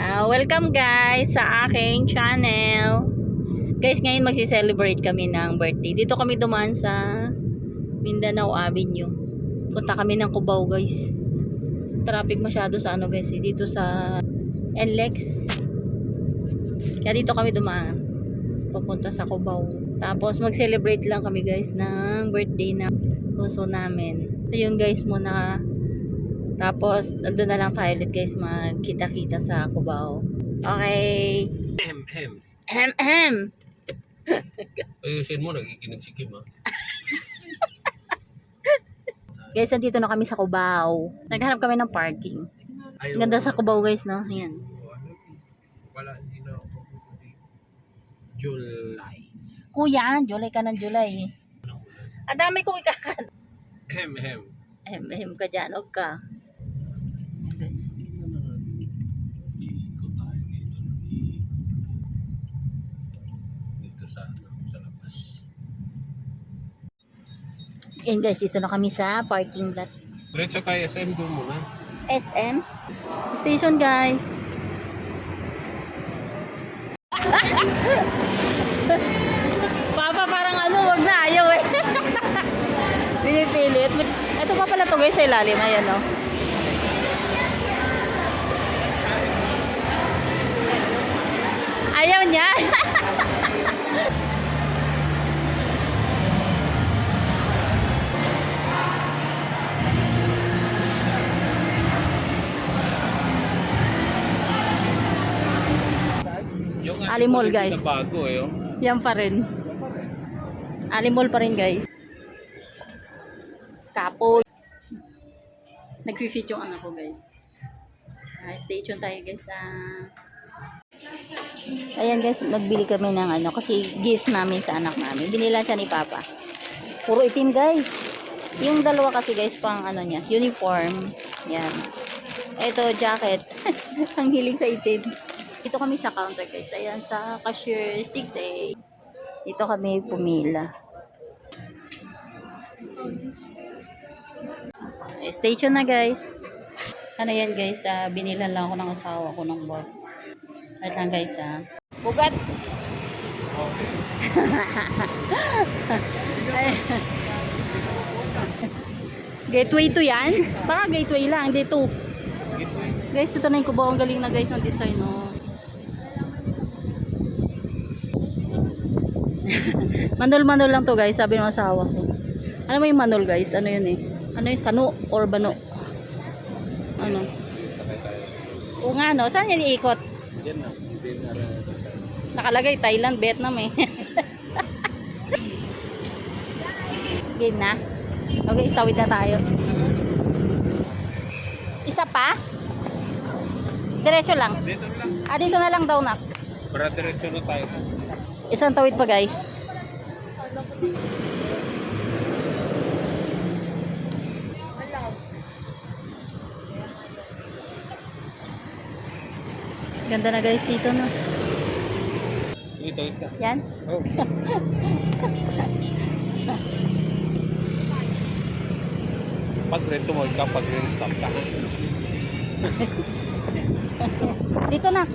Welcome guys sa aking channel. Guys, ngayon magsi-celebrate kami ng birthday. Dito kami dumaan sa Mindanao Avenue. Punta kami ng Cubao guys. Traffic masyado sa ano guys, dito sa NLEX. Kaya dito kami dumaan. Papunta sa Cubao. Tapos mag-celebrate lang kami guys ng birthday na puso namin. So yun guys muna. Tapos, nandun na lang tayo ulit guys, magkita-kita sa Cubao. Okay. Ahem. Ayusin mo, nakikinig si Kim ha. Guys, nandito na kami sa Cubao. Naghanap kami ng parking. Ganda sa Cubao guys, no? Ayan. Wala, hindi na ako July. Kuya, July ka ng July. Ang dami kong ikakat. Ahem ka dyan, huwag ka. Guys. Ikot tayo dito. Dito sa labas. And guys, dito na kami sa parking lot. Diretso tayo SM doon muna. SM Station guys. Papa parang ano, wag na, ayaw eh. Pinipilit. Ito pa pala to guys sa ilalim, ayan o. Ayaw niya. Alimol guys. Bago eh. Yan pa rin. Alimol pa rin guys. Kapoy. Nag-refit yung anak ko guys. Station tayo guys. Ayan guys, nagbili kami ng ano kasi gift namin sa anak namin. Binila siya ni Papa. Puro itim guys. Yung dalawa kasi guys pang ano niya, uniform. Yan. Ito jacket. Ang hilig sa itim. Dito kami sa counter guys. Ayan sa cashier 6A. Dito kami pumila. Station na guys. Ano yan guys, binilan lang ako ng asawa ko ng bag. At lang guys bugat. Gateway to yan? Baka gateway lang, dito. Guys, ito na yung Cubao. Ang galing na guys ng design, no? Manol lang to guys, sabi ng asawa ko. Ano mo yung manol guys? Ano yun eh? Ano yung sano or bano? Ano? O nga no, saan yan iikot? Yan na. Nakalagay Thailand, Vietnam eh. Game na? Okay, istawid na tayo. Isa pa? Diretso lang? Dito lang. Dito na lang daw na. Para diretso na tayo. Isang tawid pa guys. Ganda na guys dito no. Ito. Yan. Oh. Pag rin tumawag ka, pag rin stop ka. Dito na.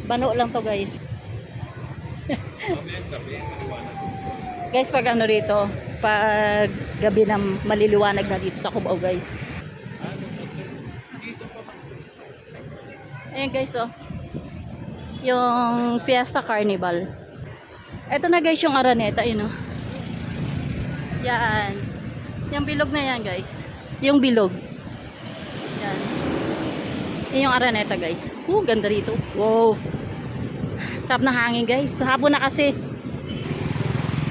Bano lang to guys. Guys, pag ano rito, pag gabi na maliliwanag na dito sa Cubao guys. Ayan guys oh. Yung Fiesta Carnival. Ito na guys yung Araneta, yun oh. Yan. Yung bilog na yan guys. Yung bilog. Yan. Yan yung Araneta guys. Ganda rito. Wow. Sarap na hangin guys. So, hapon na kasi.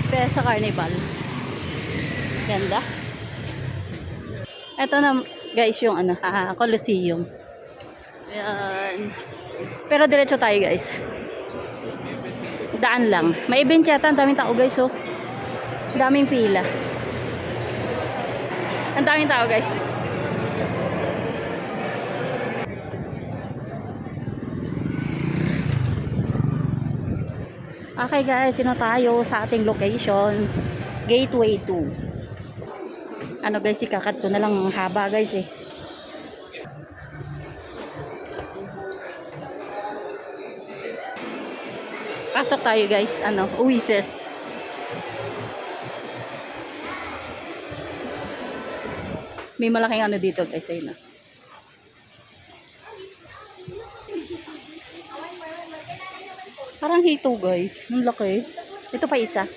Fiesta Carnival. Ganda. Ito na guys yung ano, Coliseum. Ayan. Pero diretso tayo guys. Daan lang. May event yata. Ang daming tao guys oh. Daming pila. Ang daming tao guys. Okay guys, sino tayo sa ating location? Gateway 2. Ano guys, ikakat ko na lang haba guys eh. Pasok tayo guys. Ano? Uwises. May malaking ano dito guys. Ayun na. Parang hito guys. Ang laki. Ito pa isa.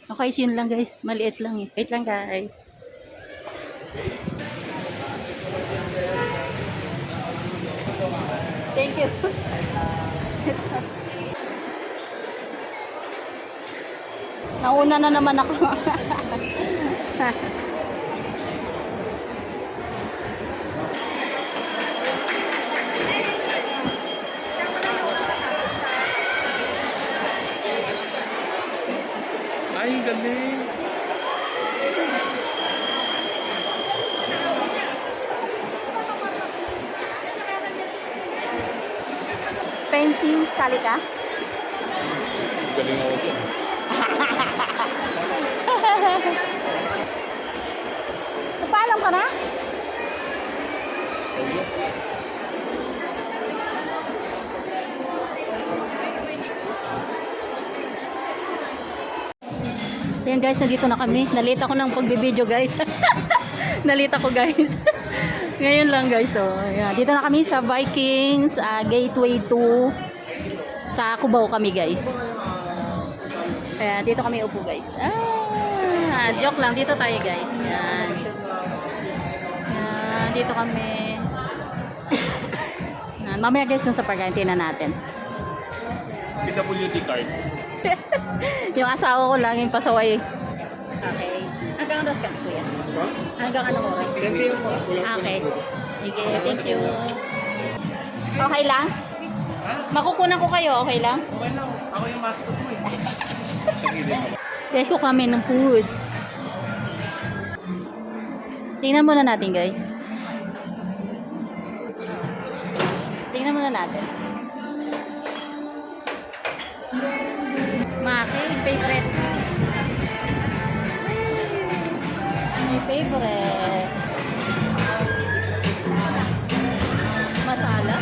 Okay, so yun lang guys. Maliit lang eh. Wait lang guys. Thank you. Nauna na naman ako. Ay, galing. Fencing, sali ka? Galing ako dyan. Napaalam ka na? Ayan guys, nandito na kami. Nalita ko ng pagbibideo guys. Nalita ko guys. Ngayon lang guys. So, ayan. Dito na kami sa Vikings Gateway 2 sa Cubao kami guys. Ayan, dito kami upo guys. Joke lang. Dito tayo guys. Ayan. Ayan, dito kami. Ayan, mamaya guys dun sa parkantina natin. PWD cards. Yung asawa ko lang yung pasaway. Okay. Hanggang oras ka, kuya? Hanggang anong oras? Okay. Sige, thank you. Okay lang? Makukunan ko kayo, okay lang? Okay lang. Ako yung mascot mo eh. Sige din. Guys, ko kami ng food. Tingnan muna natin, guys. Tingnan muna natin. Maki, favorite. My favorite. Masala.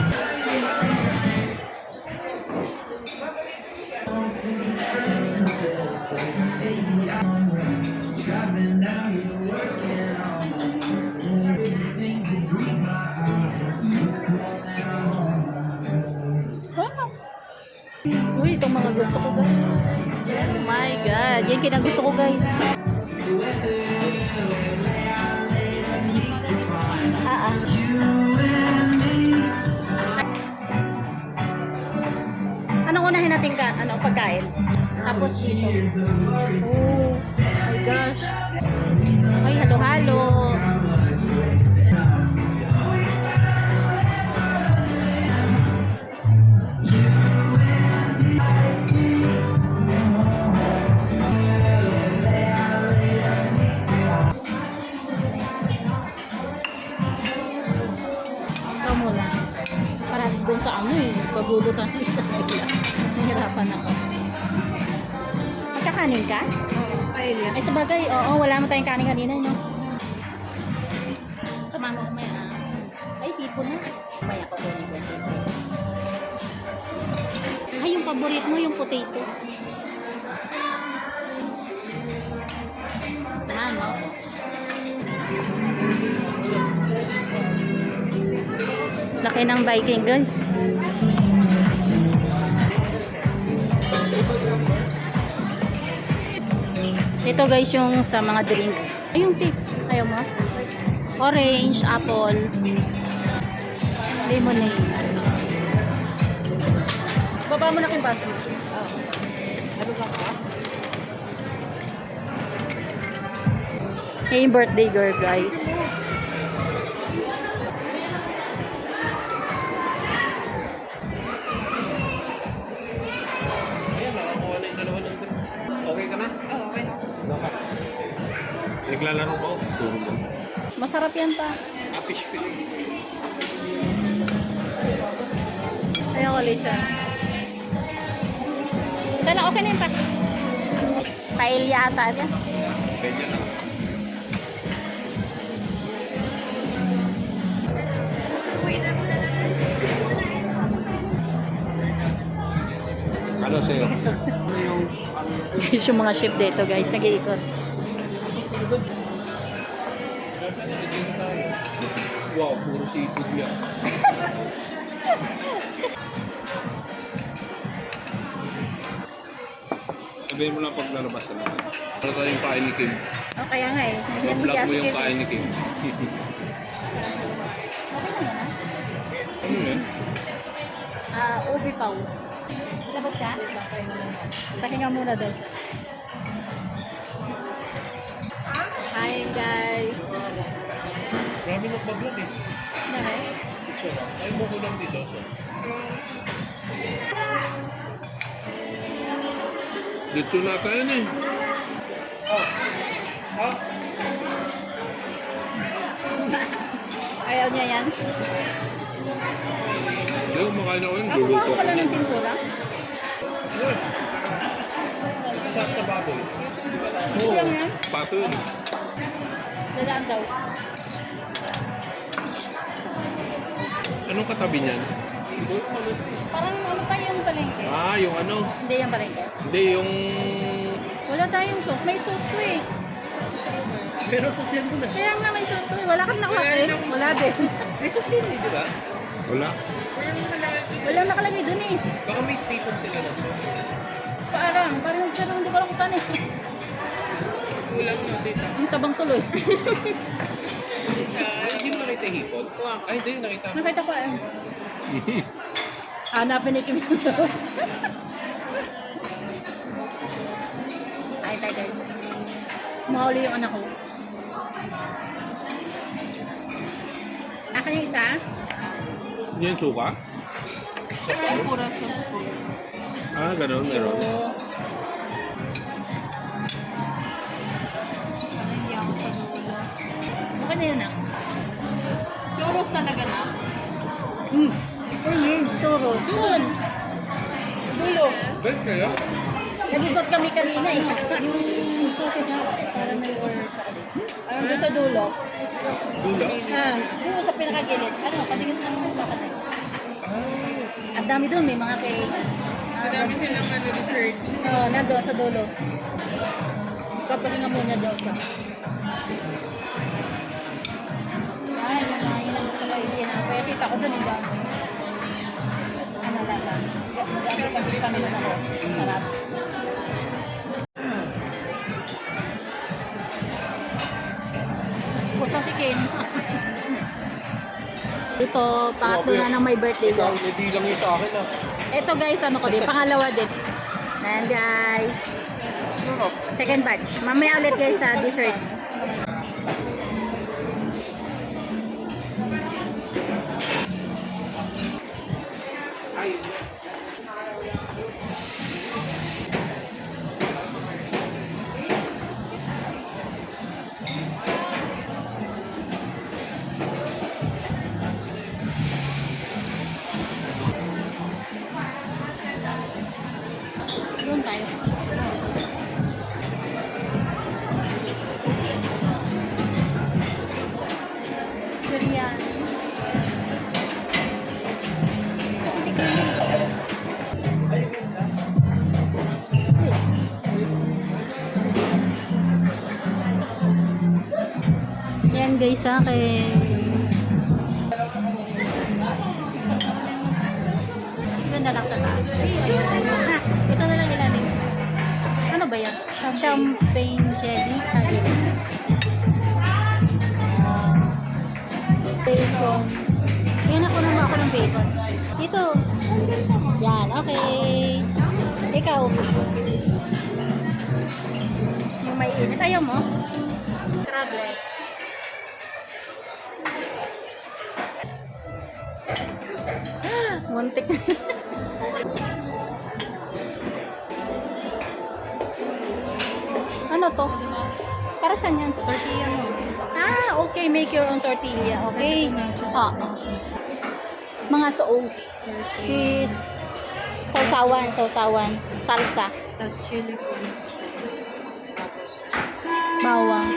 Uy, itong mga gusto ko guys. Oh my god, yan kinagusto ko guys. Anong unahin natin pagkain? Tapos dito. Oh my gosh. Ay, halo-halo. Muna. Para doon sa pagulutan nila. Nahirapan ako. Magkakanin ka? Paella. Ay, sabagay, oo, wala mo tayong kanin kanina, no? Sa mama ko may, ay, tipo na. May ako ko yung potato. Ay, yung paborito mo, yung potato. Saan, no? Laki ng Viking guys. Ito guys yung sa mga drinks. Ay yung tea. Ayaw mo? Orange, apple, lemonade. Baba mo na kyung baso mo. Ano ba ka? Hey, birthday girl guys. Okay ka na? Oo, okay na. Naglalaro pa ako. Gusto mo. Masarap yan pa. Fish fillet. Ayaw ko ulit siya. Sana okay na yung pack. Paella ata yan. Ganyan na. Ano sa'yo? Guys, yung mga ship dito guys, nag-iikot. Wow, puro seafood yan. Sabihin mo lang pag lalabas ka natin. Ano tayong kain ni Kim? Oh, kaya nga eh. Vlog mo yung kain ni Kim. Ano yun? Ubi pau. Labas ka? Pahinga muna doon. Hi guys. Grabe nagbablog eh. Okay. Picture lang. Ay mo ko lang dito, sos. Dito na tayo na eh. Ayaw niya yan. Hindi ko makain ako yun. Nakuha Luluto ko pala ng pintura. Sa baboy. Ito lang yan. Pato yun. Dadaan daw. Anong katabi niyan? Parang ano pa yung palengke? Ah, yung ano? Hindi yung palengke. Hindi, yung... Wala tayong sauce. May sauce to eh. Meron sa sale mo na. Kaya nga may sauce to eh. Wala kang nakuha eh. Wala din. May sa sale eh, di ba? Wala. Walang nakalagay dun eh. Baka may station sila na sauce. Parang hindi ko alam kung saan eh. Kulang na dito. Ang tabang tuloy. Hindi mo nakita yung hipon? Ay, hindi. Nakita mo. Nakita ko eh. Hanapin ni Kim yung sauce. Ay, tayo guys. Mahuli yung anak ko. Akin yung isa. Yan yung suka? Ay, pura sauce po. Ah, gano'n. Meron. Okay na yun ah. Churros talaga na? Churros. Doon. Dulo. Best kaya? Nag-ikot kami kanina eh. Yung sauce niya, para may order sa kalit. Ayun doon sa dulo. Dula? Doon sa pinakagilid. Ano, patigil na naman ba kasi? Ang dami doon, may mga cake. Madami silang ano, dessert. Oo, nandoon sa dulo. Papahinga muna doon ka. Ay, yun ang gusto ko yung Kaya kita ko doon yung dami. Ano lang. Pag-ibig kami naman ako. Sarap. Gusto si Kim. Ito, pangatlo na ng my birthday Ikaw, guys. hindi lang yung sa akin ah. Ito guys, ano ko din, pangalawa din. Ayan guys. Second batch. Mamaya ulit guys sa dessert. Doon tayo. Durian. Yan guys sa akin. Yun na lang sa taas. Ito na lang ilalim. Ano ba yan? Champagne jelly. Bacon. Yan ako naman ako ng bacon. Ito. Yan, okay. Ikaw. Yung may init. Ayaw mo? Crablet. Muntik. Ano to? Para saan yan? Tortilla mo. Ah, okay. Make your own tortilla. Okay. Mga sauce. Cheese. Sausawan. Salsa. Tapos chili po. Bawang.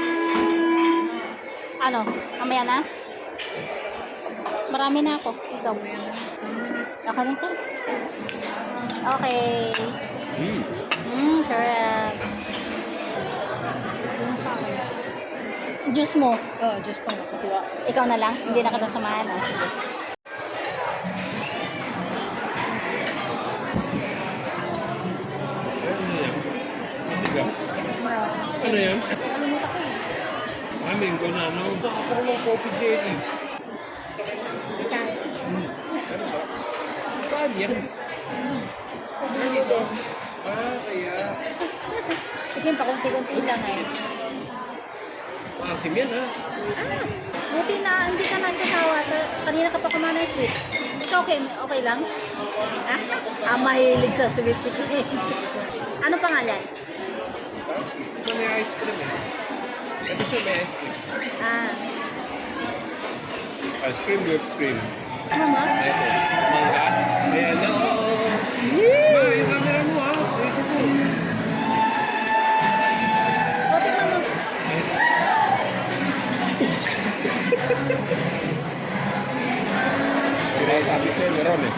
Ano? Mamaya na? Marami na ako. Ikaw. Ako lang to. Okay. Sarap. Juice mo. Oo, just pang nakukuha. Ikaw na lang? Hindi na kita samahan. Ah, sige. Hindi ka. Ano yan? Nakalimutan ko eh. Amin ko na, ano? Ako ng coffee jelly. Pero sa... Saan yan? Kaya... Sige, pakunti-kunti lang eh. Maasim yan, ha? Buti na, hindi ka nagsasawa. Kanina ka pa kumain ng sweet. It's okay, okay lang? Mahilig sa sweet. Ano pangalan? Ito na yung ice cream, eh. Ito siya may ice cream. Ice cream, whipped cream. Ano mo? Ito, mangga. Hello! Ma, yung camera mo, ha? Ayusin mo. Buti ka mo. Kaya sabi sa'yo, meron, eh.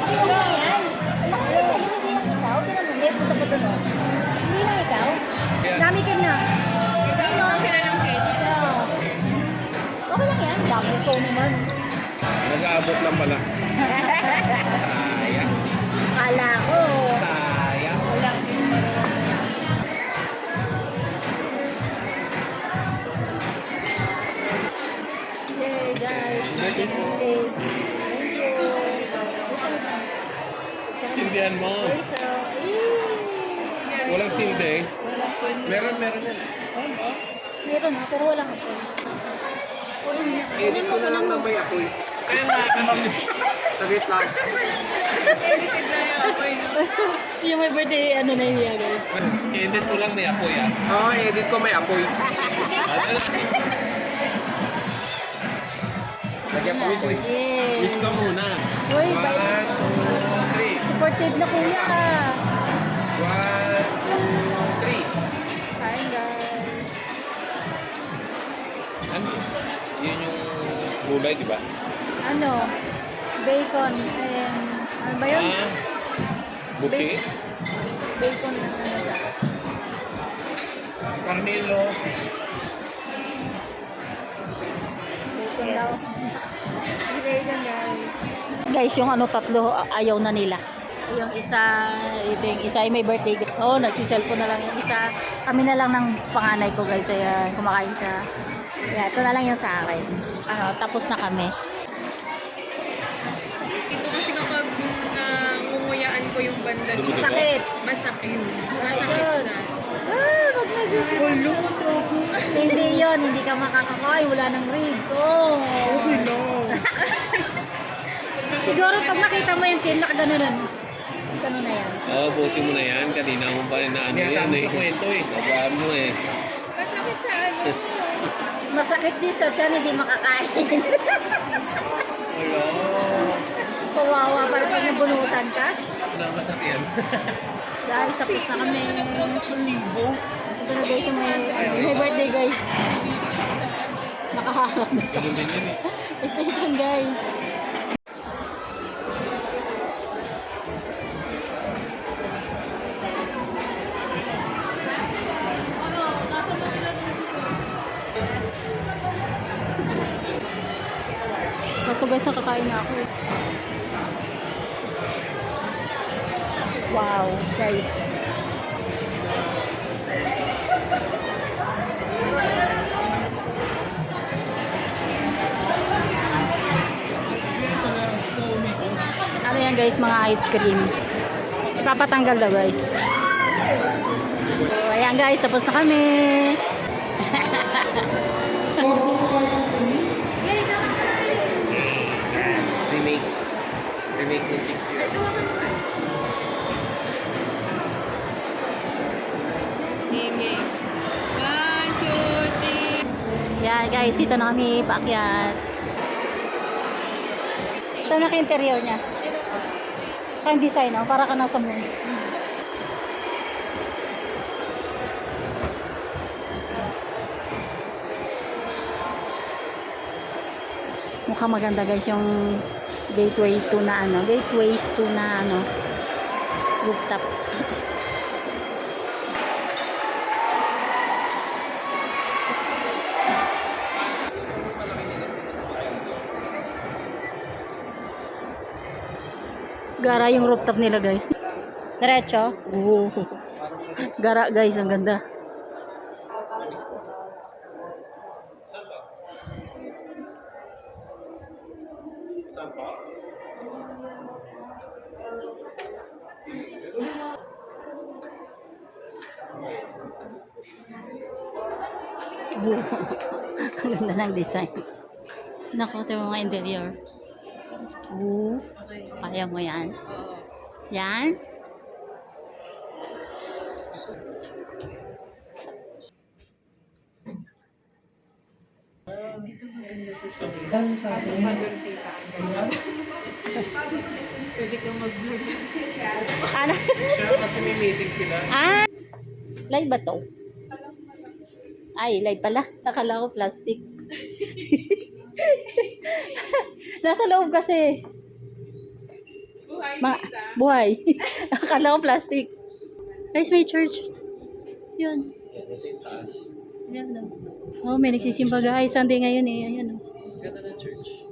Hindi lang yan. Hindi lang ikaw. Tinan mo, hindi. Punta pa doon. Hindi lang ikaw. Yan. Dami ka na. Nagkakot lang sila ng cake. Okay lang yan. Dami ko naman. Nag-aabot lang pala. Sayang. Kala ko. Sayang. Walang Hey guys. Thank you. Silbihan mo. Walang silbi. Meron yan. Meron ha, pero walang apoy. Edit ko na lang na may apoy. Kaya nga, ano sagit lang. Edited na yung apoy. Yung may birthday, ano na yun guys. Edit ko lang may apoy, ah. Oo, edit ko may apoy. Lagyan ko wish. Yes. Wish ka muna. Uy, 1, 2, 3. supportive na kuya ka. 1, 2, 3. Hi guys. Ano? Yun yung gulay, di ba? Ano? Bacon and ano ba yun? Butsi? Bacon na ano siya. Carnilo. Bacon daw. Bacon guys. Guys, yung ano tatlo ayaw na nila. Yung isa, ito yung isa ay may birthday. Oh, nagsiselfone na lang yung isa. Kami na lang ng panganay ko guys. Ayan, kumakain siya. Yeah, ito na lang yung sa akin. Ano, tapos na kami. Ito kasi kapag ngunguyaan ko yung banda dito. Sakit. Masakit. Masakit siya. Wag na dito. Hindi yun, hindi ka makakakain. Wala nang ribs. Oh. Okay lang. Siguro pag nakita mo yung tin, nakaganunan. Ganun na yan. Oo, busin mo na yan. Kanina mo pa na ano yan eh. Sa kwento eh. Babaan mo eh. Masakit sa ano. Masakit din sa tiyan, hindi makakain. Hello. Kawawa pala pag nabunutan ka. Namasakyan. Dahil tapos na kami. Ito na guys, may birthday guys. Nakaharap na sa Ganun din yun eh. station guys. So guys, nakakain na ako. Wow, guys. Ano yan guys, mga ice cream. Ipapatanggal daw guys. So, ayan guys, tapos na kami. Remake yung picture. Okay. 1, 2, 3. Yan guys, dito na kami paakyat. Ito naka-interior niya. Ang design, oh, para ka nasa moon. Mukhang maganda guys yung gateway 2 na ano, gateways 2 na ano, rooftop. Gara yung rooftop nila guys. Diretso. Oo. Gara guys, ang ganda. Oo. Ang ganda ng design. Naku, ito yung mga interior. Oo. Kaya mo yan. Yan. Pwede kang mag-vlog. Ano? Siya kasi may meeting sila. Ah! Live ba to? Ay, live pala. Nakala ko plastic. Nasa loob kasi. Buhay. Nakala ko plastic. Guys, may church. Yun. Yan, kasi taas. Ayan, oh, may nagsisimba guys. Sunday ngayon eh. Ayan, oh. Ganda ng church.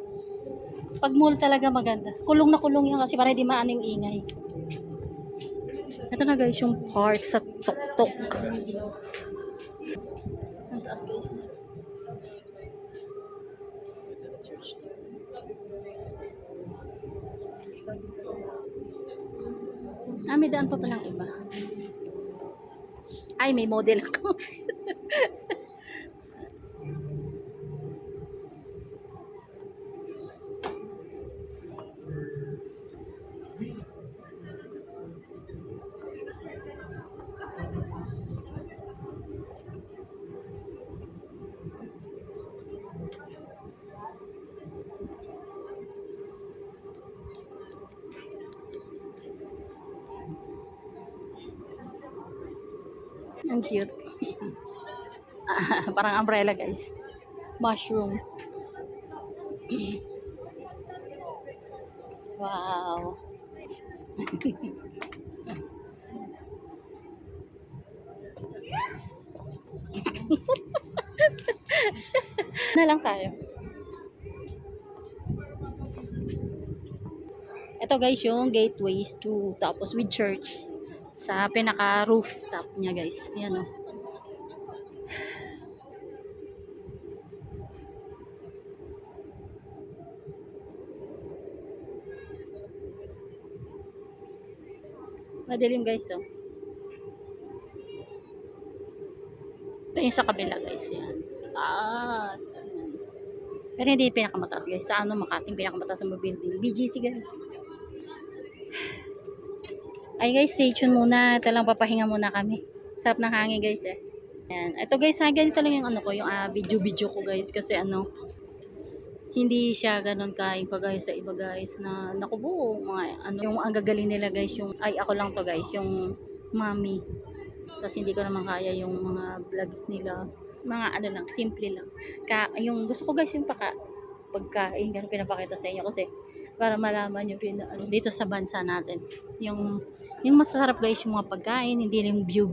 Pag mall talaga maganda. Kulong na kulong yan kasi para di maano yung ingay. Ito na guys, yung park sa Tok-Tok. Ang taas guys. Ah, may daan pa palang iba. Ay, may model ako. Ang cute. Parang umbrella guys. Mushroom. Wow. Na lang tayo. Ito guys yung gateways to tapos with church sa pinaka rooftop niya guys. Ayan o. Madilim guys oh. Ito yung sa kabila guys. Yan. Ah, yan. Pero hindi pinakamataas guys. Sa ano Makating pinakamataas na building. BGC guys. Ay guys, stay tuned muna. Ito lang papahinga muna kami. Sarap ng hangin guys eh. Yan. Ito guys, ganito lang yung ano ko, yung video ko guys. Kasi ano, hindi siya ganun kain kagaya sa iba guys na nakubuo mga ano yung ang gagaling nila guys yung ay ako lang to guys yung mami kasi hindi ko naman kaya yung mga vlogs nila mga ano lang simple lang yung gusto ko guys yung pagkain ganun pinapakita sa inyo kasi para malaman nyo rin ano, dito sa bansa natin yung masarap guys yung mga pagkain hindi lang view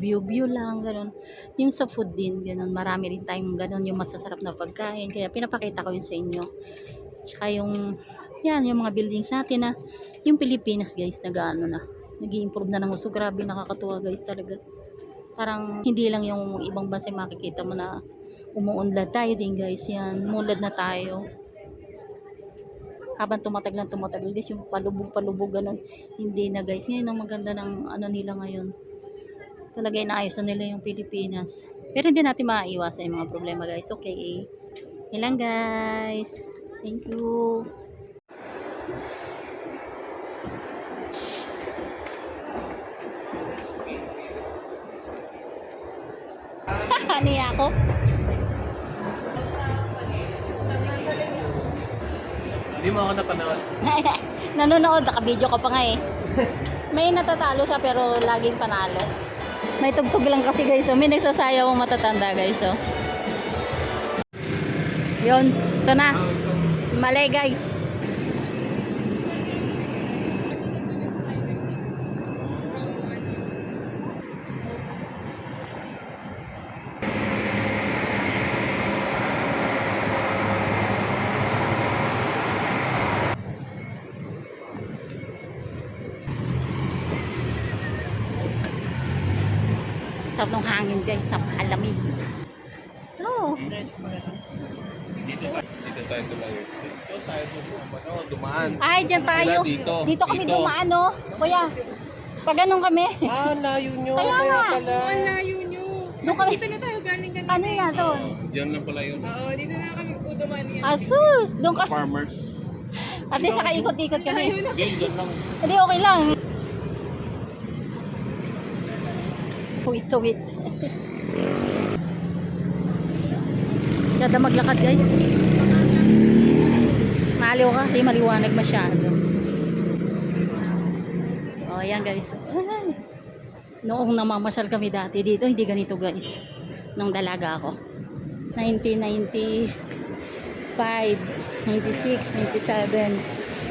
lang ganun yung sa food din ganun marami rin tayong ganun yung masasarap na pagkain kaya pinapakita ko yun sa inyo tsaka yung yan yung mga buildings natin na yung Pilipinas guys nag-ano na nag-i-improve na ng gusto grabe nakakatuwa guys talaga parang hindi lang yung ibang bansa makikita mo na umuunlad tayo din guys yan mulad na tayo habang tumatagal guys yung palubog ganun hindi na guys ngayon ang maganda ng ano nila ngayon talaga inaayos na nila yung Pilipinas pero hindi natin maiiwasan yung mga problema guys okay ilang guys thank you niya ako Hindi mo ako napanood. Nanonood, naka-video ka pa nga eh. May natatalo siya pero laging panalo. May tugtog lang kasi guys. So, may nagsasayaw ang matatanda guys. So. Yun, ito na. Mali guys. Sarap ng hangin guys, napakalamig. Hello. Dito tayo tumayo. Dito tayo dumaan. Ay, dyan tayo. Sila Dito kami dumaan, no? Kuya, pag ganun kami. Ah, layo nyo. Kaya nga. Ang layo nyo. Doon kami. Dito na tayo galing kanina. Ano nga doon? Diyan lang pala yun. Oo, dito na kami uduman yan. Asus! Doon ka. Farmers. At least nakaikot-ikot kami. Diyan lang. Hindi, okay lang. Tuwid-tuwid. Kada maglakad guys. Maliw kasi maliwanag masyado. Oh, ayan guys. Ay. Noong namamasyal kami dati dito, hindi ganito guys. Nung dalaga ako. 1995, 96, 97.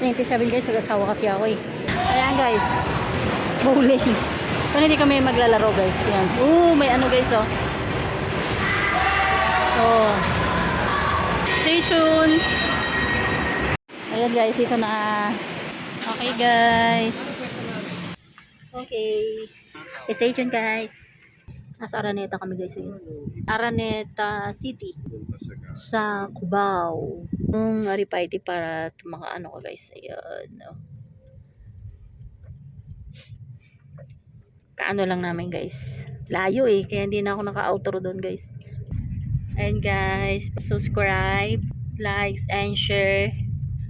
97 guys, nag-asawa kasi ako eh. Ayan guys. Bowling. Kung hindi kami maglalaro guys. Yan. May ano guys oh. Oh. Station. Ayan guys, ito na. Okay guys. Okay. Station guys. Nasa Araneta kami guys. Yun. Araneta City. Sa Cubao. Yung Aripaiti para makaano ko guys. Ayan. Oh. Kaano lang namin guys. Layo eh. Kaya hindi na ako naka-outro doon guys. And guys, subscribe, likes, and share.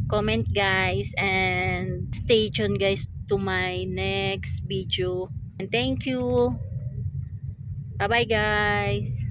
Comment guys. And stay tuned guys to my next video. And thank you. Bye bye guys.